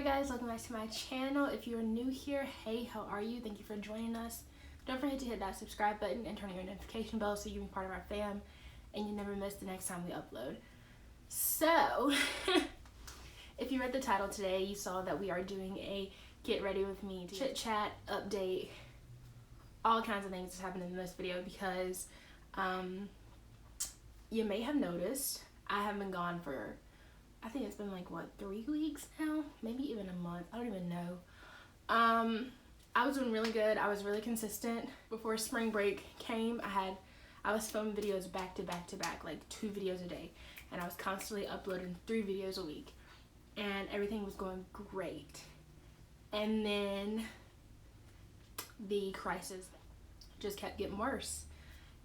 Alright guys, welcome back to my channel. If you're new here, hey, how are you? Thank you for joining us. Don't forget to hit that subscribe button and turn on your notification bell so you can be part of our fam and you never miss the next time we upload. So, if you read the title today, you saw that we are doing a get ready with me chit chat update, all kinds of things that's happening in this video because you may have noticed I have been gone for, I think it's been like, what, 3 weeks now? Maybe even a month. I don't even know. I was doing really good. I was really consistent. Before spring break came, I was filming videos back to back to back, like 2 videos a day. And I was constantly uploading 3 videos a week. And everything was going great. And then the crisis just kept getting worse.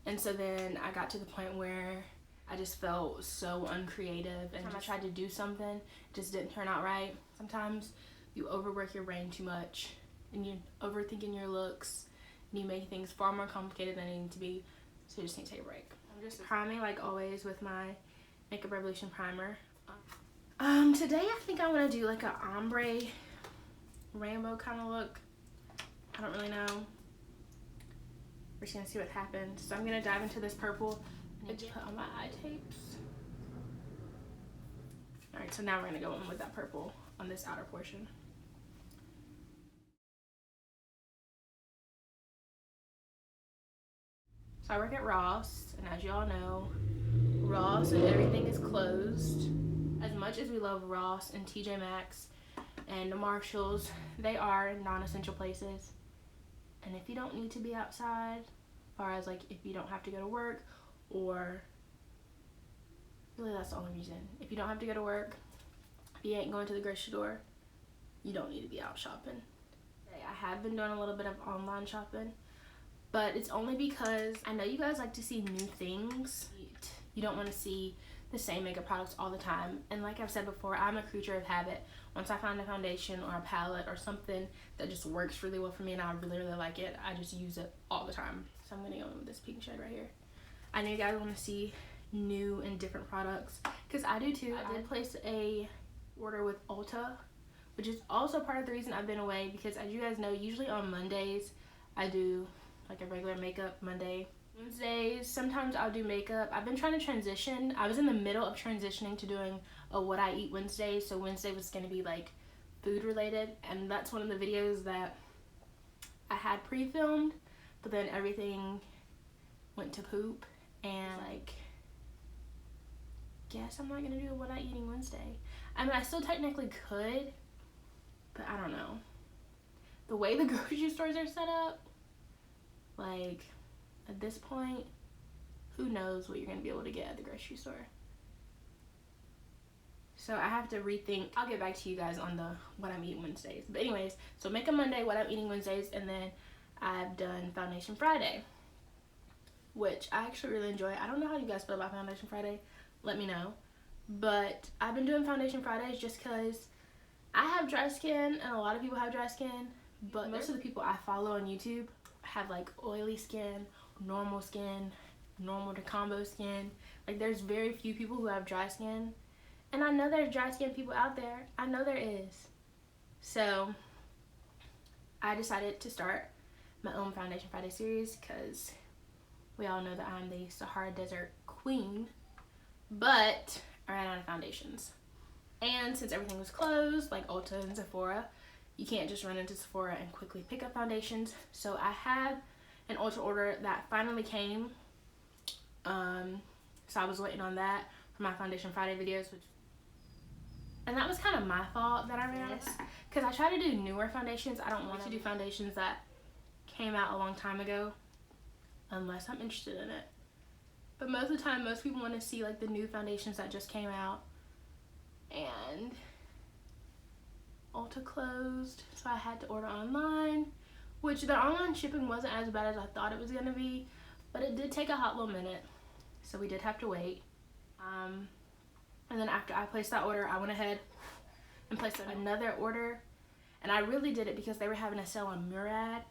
And so then I got to the point where I just felt so uncreative, and I tried to do something, it just didn't turn out right. Sometimes you overwork your brain too much and you're overthinking your looks and you make things far more complicated than they need to be, so you just need to take a break. I'm just priming like always with my Makeup Revolution primer. Today I think I want to do like an ombre rainbow kind of look. I don't really know. We're just gonna see what happens. So I'm gonna dive into this purple. I need to put on my eye tapes. Alright, so now we're gonna go in with that purple on this outer portion. So I work at Ross, and as you all know, Ross and everything is closed. As much as we love Ross and TJ Maxx and the Marshalls, they are non-essential places. And if you don't need to be outside, as far as like if you don't have to go to work, or really that's the only reason. If you don't have to go to work, if you ain't going to the grocery store, you don't need to be out shopping. I have been doing a little bit of online shopping, but it's only because I know you guys like to see new things. You don't want to see the same makeup products all the time, and like I've said before, I'm a creature of habit. Once I find a foundation or a palette or something that just works really well for me and I really like it, I just use it all the time. So I'm gonna go in with this pink shade right here. I know you guys want to see new and different products, because I do too. I did place a order with Ulta, which is also part of the reason I've been away, because as you guys know, usually on Mondays I do like a regular makeup Monday. Wednesdays, sometimes I'll do makeup. I've been trying to transition. I was in the middle of transitioning to doing a What I Eat Wednesday, so Wednesday was going to be like food related, and that's one of the videos that I had pre-filmed, but then everything went to poop, and like, guess I'm not gonna do a What I Eating Wednesday. I mean, I still technically could, but I don't know. The way the grocery stores are set up, like, at this point, who knows what you're gonna be able to get at the grocery store. So I have to rethink. I'll get back to you guys on the What I'm Eating Wednesdays. But anyways, so Makeup Monday, What I'm Eating Wednesdays, and then I've done Foundation Friday, which I actually really enjoy. I don't know how you guys feel about Foundation Friday. Let me know. But I've been doing Foundation Fridays just because I have dry skin, and a lot of people have dry skin, but most of the people I follow on YouTube have like oily skin, normal to combo skin. Like, there's very few people who have dry skin, and I know there's dry skin people out there. I know there is. So I decided to start my own Foundation Friday series, because we all know that I'm the Sahara Desert queen, but I ran out of foundations. And since everything was closed, like Ulta and Sephora, you can't just run into Sephora and quickly pick up foundations. So I had an Ulta order that finally came. So I was waiting on that for my Foundation Friday videos, and that was kind of my fault that I ran out, because I try to do newer foundations. I don't want to do foundations that came out a long time ago unless I'm interested in it. But most of the time, most people want to see like the new foundations that just came out, and Ulta closed, so I had to order online, which the online shipping wasn't as bad as I thought it was gonna be, but it did take a hot little minute, so we did have to wait. And then after I placed that order, I went ahead and placed another order, and I really did it because they were having a sale on Murad.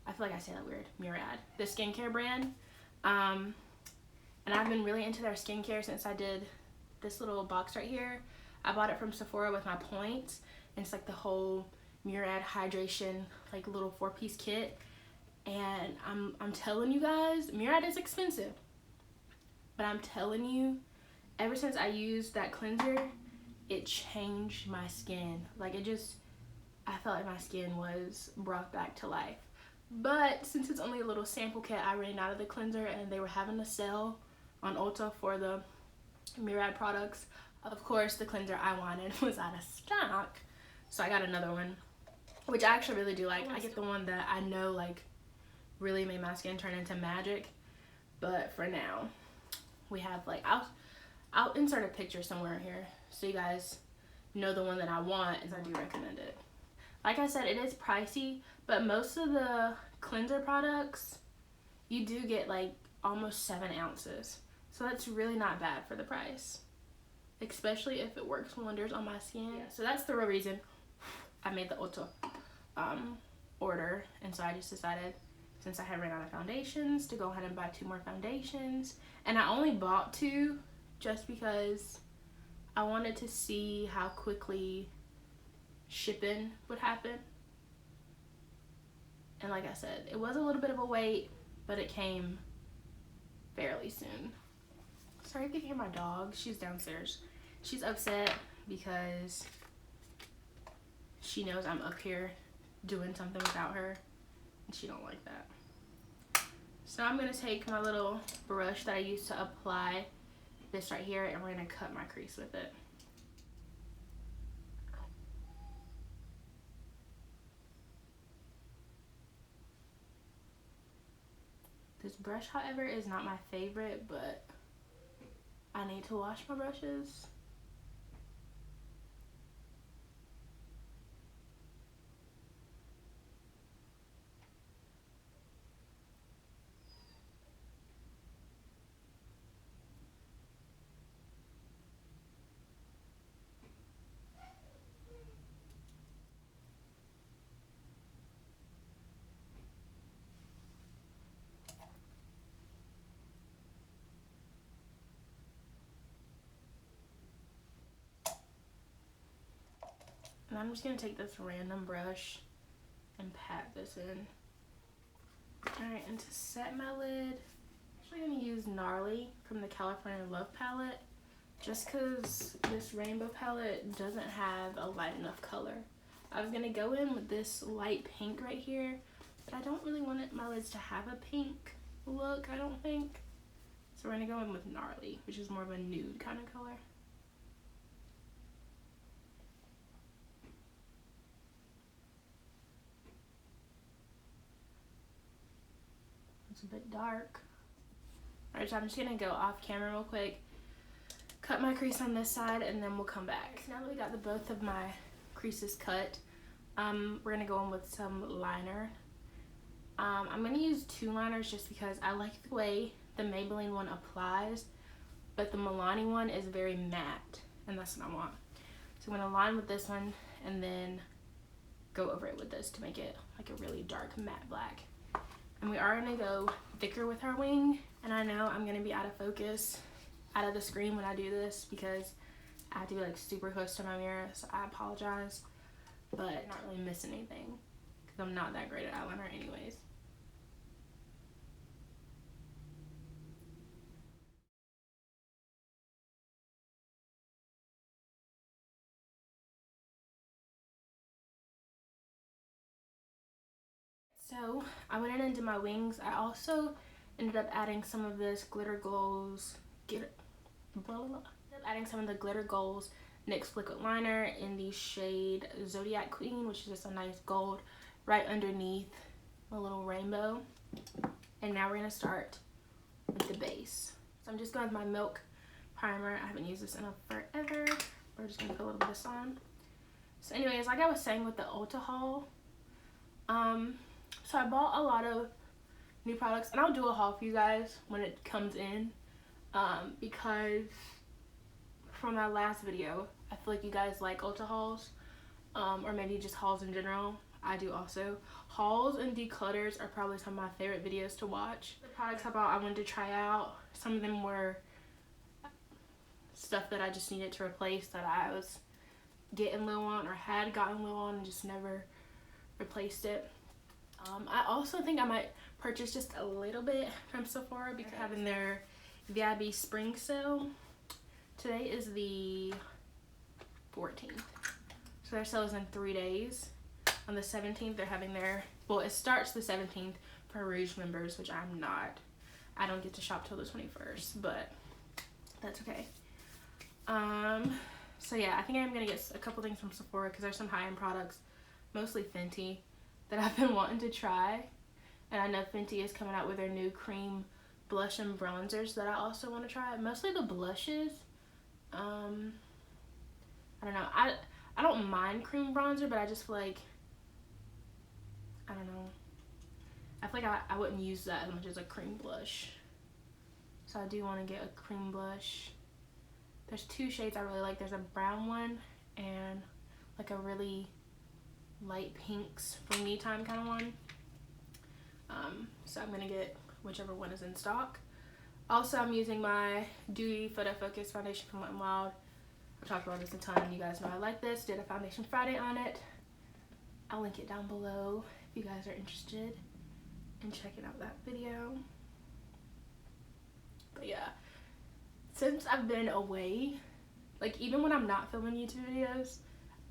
I feel like I say that weird. Murad, the skincare brand. And I've been really into their skincare since I did this little box right here. I bought it from Sephora with my points, And it's like the whole Murad hydration like little 4-piece kit. And I'm telling you guys, Murad is expensive, but I'm telling you, ever since I used that cleanser, it changed my skin. Like I felt like my skin was brought back to life. But since it's only a little sample kit, I ran out of the cleanser and they were having a sale on Ulta for the Murad products. Of course, the cleanser I wanted was out of stock, so I got another one, which I actually really do like. I get the one that I know like really made my skin turn into magic. But for now, we have like, I'll insert a picture somewhere here so you guys know the one that I want, and I do recommend it. Like I said, it is pricey, but most of the cleanser products, you do get like almost 7 ounces. So that's really not bad for the price, especially if it works wonders on my skin. Yeah, so that's the real reason I made the Ulta order. And so I just decided, since I had ran out of foundations, to go ahead and buy 2 more foundations. And I only bought 2 just because I wanted to see how quickly shipping would happen. And like I said, it was a little bit of a wait, but it came fairly soon. Sorry if you can hear my dog. She's downstairs. She's upset because she knows I'm up here doing something without her, and she don't like that. So I'm gonna take my little brush that I used to apply this right here, and we're gonna cut my crease with it. This brush, however, is not my favorite, but I need to wash my brushes. And I'm just gonna take this random brush and pat this in. Alright, and to set my lid, I'm actually gonna use Gnarly from the California Love palette, just because this rainbow palette doesn't have a light enough color. I was gonna go in with this light pink right here, but I don't really want my lids to have a pink look, I don't think. So we're gonna go in with Gnarly, which is more of a nude kind of color. It's a bit dark. Alright, so I'm just gonna go off camera real quick, cut my crease on this side, and then we'll come back. So now that we got both of my creases cut, we're gonna go in with some liner. I'm gonna use 2 liners just because I like the way the Maybelline one applies, but the Milani one is very matte, and that's what I want. So I'm gonna line with this one and then go over it with this to make it like a really dark matte black. And we are gonna go thicker with our wing. And I know I'm gonna be out of focus, out of the screen when I do this because I have to be like super close to my mirror, so I apologize. But I'm not really missing anything because I'm not that great at eyeliner anyways. So I went in and did my wings. I also ended up adding some of this glitter goals, adding some of the glitter goals NYX liquid liner in the shade Zodiac Queen, which is just a nice gold right underneath a little rainbow. And now we're gonna start with the base. So I'm just going with my Milk primer. I haven't used this in forever. We're just gonna put a little bit of this on. So anyways, like I was saying with the Ulta haul, so I bought a lot of new products, and I'll do a haul for you guys when it comes in, because from my last video, I feel like you guys like Ulta hauls, or maybe just hauls in general. I do also. Hauls and declutters are probably some of my favorite videos to watch. The products I bought, I wanted to try out. Some of them were stuff that I just needed to replace that I was getting low on, or had gotten low on and just never replaced it. I also think I might purchase just a little bit from Sephora because they're having their VIB spring sale. Today is the 14th. So their sale is in 3 days. On the 17th, they're having their, well, it starts the 17th for Rouge members, which I'm not. I don't get to shop till the 21st, but that's okay. So yeah, I think I'm gonna get a couple things from Sephora because there's some high-end products, mostly Fenty, that I've been wanting to try. And I know Fenty is coming out with their new cream blush and bronzers that I also want to try. Mostly the blushes. I don't know. I don't mind cream bronzer, but I just feel like, I don't know. I feel like I wouldn't use that as much as a cream blush. So I do want to get a cream blush. There's 2 shades I really like. There's a brown one and like a really light pinks for me time kind of one. So I'm gonna get whichever one is in stock. Also, I'm using my Dewy Photo Focus foundation from Wet n Wild. I've talked about this a ton. You guys know I like this. Did a Foundation Friday on it. I'll link it down below if you guys are interested in checking out that video. But yeah, since I've been away, like even when I'm not filming YouTube videos,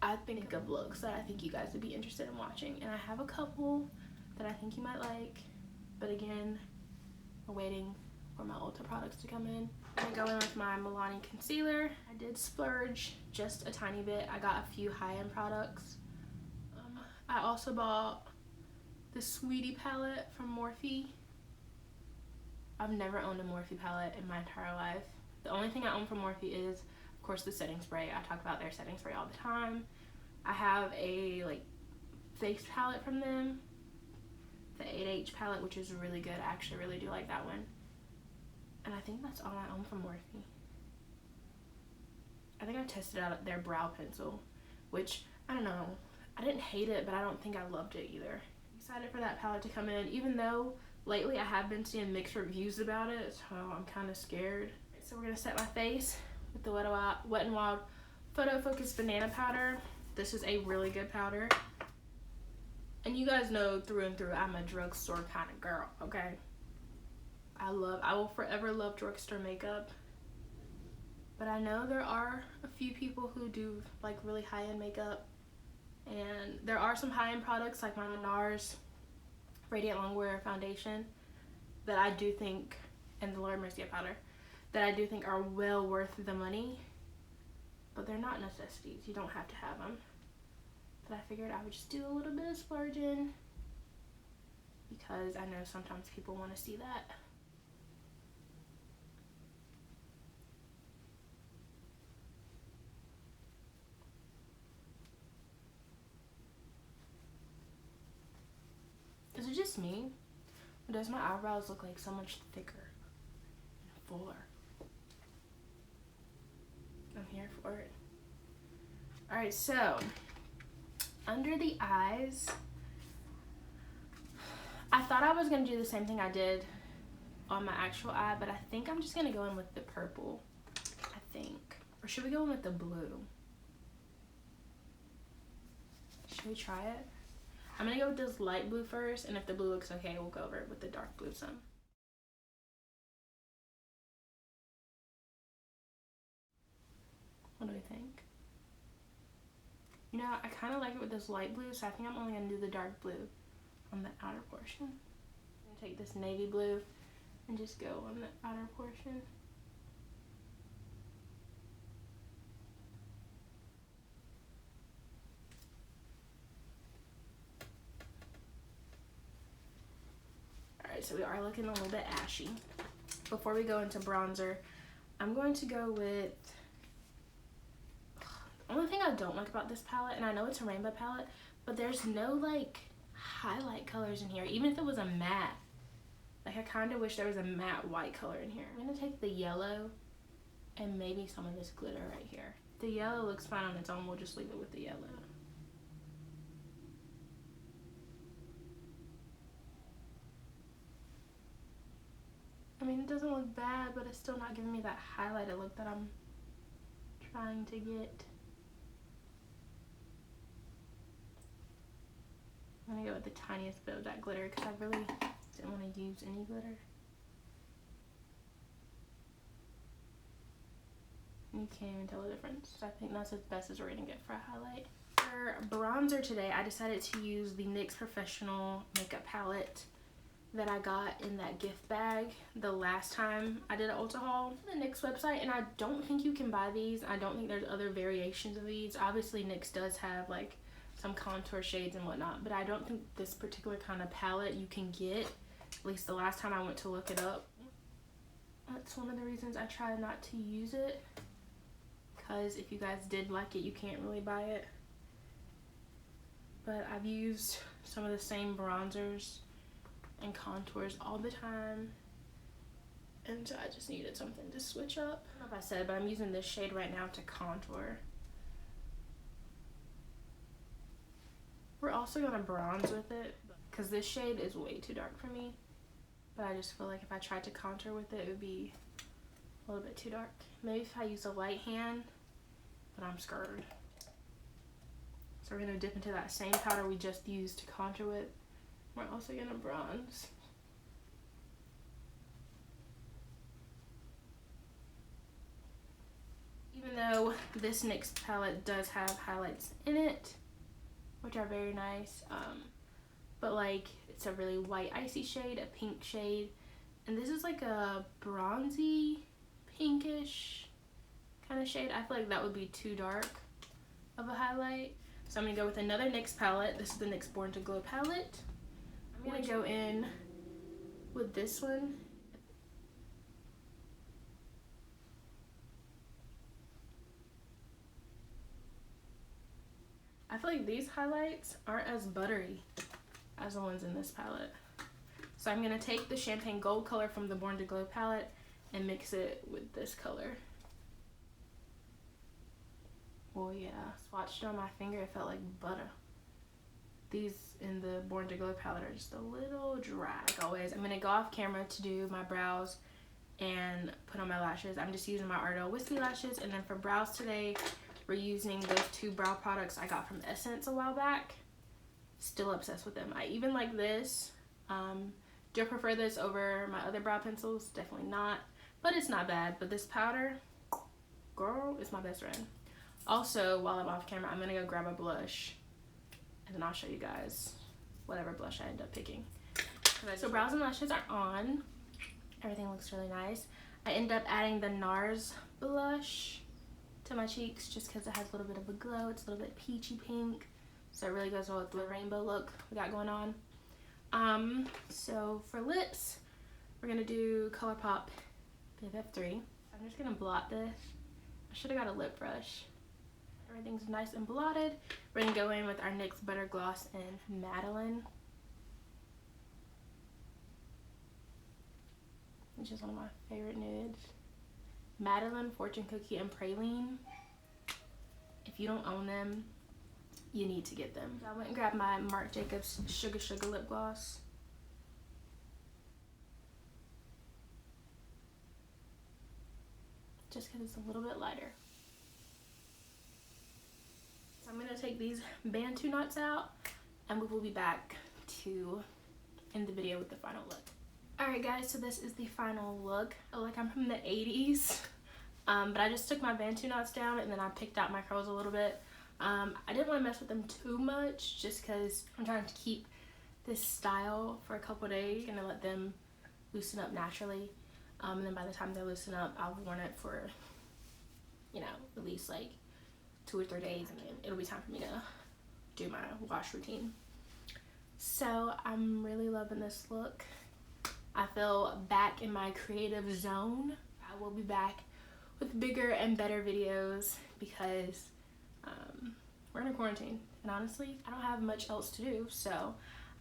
I think of looks that I think you guys would be interested in watching. And I have a couple that I think you might like. But again, we're waiting for my Ulta products to come in. I'm gonna go in with my Milani concealer. I did splurge just a tiny bit. I got a few high-end products. I also bought the Sweetie palette from Morphe. I've never owned a Morphe palette in my entire life. The only thing I own from Morphe is, of course, the setting spray. I talk about their setting spray all the time. I have a like face palette from them, the 8H palette, which is really good. I actually really do like that one. And I think that's all I own from Morphe. I think I tested out their brow pencil, which, I don't know. I didn't hate it, but I don't think I loved it either. Excited for that palette to come in, even though lately I have been seeing mixed reviews about it, so I'm kind of scared. So we're going to set my face with the Wet n Wild Photo Focus Banana Powder. This is a really good powder. And you guys know through and through, I'm a drugstore kind of girl, okay? I will forever love drugstore makeup. But I know there are a few people who do like really high-end makeup. And there are some high-end products like my NARS Radiant Longwear Foundation that I do think, and the Laura Mercier powder, that I do think are well worth the money. But they're not necessities. You don't have to have them. But I figured I would just do a little bit of splurging because I know sometimes people want to see that. Is it just me? Or does my eyebrows look like so much thicker and fuller? I'm here for it. Alright, so under the eyes, I thought I was going to do the same thing I did on my actual eye, but I think I'm just going to go in with the purple, I think. Or should we go in with the blue? Should we try it? I'm going to go with this light blue first, and if the blue looks okay, we'll go over it with the dark blue some. What do we think? You know, I kind of like it with this light blue, so I think I'm only going to do the dark blue on the outer portion. I'm going to take this navy blue and just go on the outer portion. Alright, so we are looking a little bit ashy. Before we go into bronzer, I'm going to go with... The only thing I don't like about this palette, and I know it's a rainbow palette, but there's no like highlight colors in here, even if it was a matte. Like I kind of wish there was a matte white color in here. I'm gonna take the yellow and maybe some of this glitter right here. The yellow looks fine on its own, we'll just leave it with the yellow. I mean, it doesn't look bad, but it's still not giving me that highlighted look that I'm trying to get. I'm gonna go with the tiniest bit of that glitter because I really didn't want to use any glitter. You can't even tell the difference. So I think that's as best as we're gonna get for a highlight. For bronzer today, I decided to use the NYX Professional Makeup Palette that I got in that gift bag the last time I did an Ulta haul. The NYX website, and I don't think you can buy these. I don't think there's other variations of these. Obviously NYX does have like some contour shades and whatnot, but I don't think this particular kind of palette you can get, at least the last time I went to look it up. That's one of the reasons I try not to use it, because if you guys did like it, you can't really buy it. But I've used some of the same bronzers and contours all the time, and so I just needed something to switch up. I don't know if I said, but I'm using this shade right now to contour. We're also gonna bronze with it because this shade is way too dark for me, but I just feel like if I tried to contour with it, it would be a little bit too dark. Maybe if I use a light hand, but I'm scared. So we're gonna dip into that same powder we just used to contour with. We're also gonna bronze. Even though this NYX palette does have highlights in it, which are very nice, but like it's a really white icy shade, a pink shade, and this is like a bronzy pinkish kind of shade. I feel like that would be too dark of a highlight. So I'm gonna go with another NYX palette. This is the NYX Born to Glow palette. I'm gonna go in with this one. I feel like these highlights aren't as buttery as the ones in this palette. So I'm gonna take the Champagne Gold color from the Born to Glow palette and mix it with this color. Oh yeah, swatched it on my finger, it felt like butter. These in the Born to Glow palette are just a little dry. Like always, I'm gonna go off camera to do my brows and put on my lashes. I'm just using my Ardell Whiskey lashes, and then for brows today, we're using those two brow products I got from Essence a while back. Still obsessed with them. I even like this. Do I prefer this over my other brow pencils? Definitely not, but it's not bad. But this powder, girl, is my best friend. Also, while I'm off camera, I'm gonna go grab a blush, and then I'll show you guys whatever blush I end up picking. So brows and lashes are on. Everything looks really nice. I end up adding the NARS blush to my cheeks just because it has a little bit of a glow. It's a little bit peachy pink, so it really goes well with the rainbow look we got going on. So for lips, we're gonna do ColourPop BFF3. I'm just gonna blot this. I should have got a lip brush. Everything's nice and blotted. We're gonna go in with our NYX Butter Gloss in Madeline, which is one of my favorite nudes. Madeline, Fortune Cookie, and Praline. If you don't own them, you need to get them. So I went and grabbed my Marc Jacobs Sugar Sugar lip gloss. Just because it's a little bit lighter. So I'm gonna take these Bantu knots out, and we will be back to end the video with the final look. Alright guys, so this is the final look. I look like I'm from the 80s, but I just took my Bantu knots down and then I picked out my curls a little bit. I didn't want to mess with them too much just because I'm trying to keep this style for a couple days. I'm gonna let them loosen up naturally, and then by the time they loosen up, I'll worn it for, you know, at least like 2 or 3 days, and then it'll be time for me to do my wash routine. So I'm really loving this look. I feel back in my creative zone. I will be back with bigger and better videos because we're in a quarantine, and honestly, I don't have much else to do, so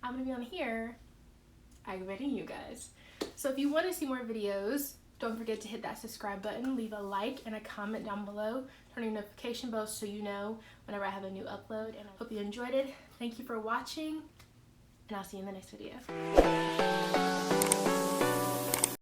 I'm gonna be on here aggravating you guys. So if you want to see more videos, don't forget to hit that subscribe button, leave a like and a comment down below, turn your notification bell so you know whenever I have a new upload, and I hope you enjoyed it. Thank you for watching, and I'll see you in the next video.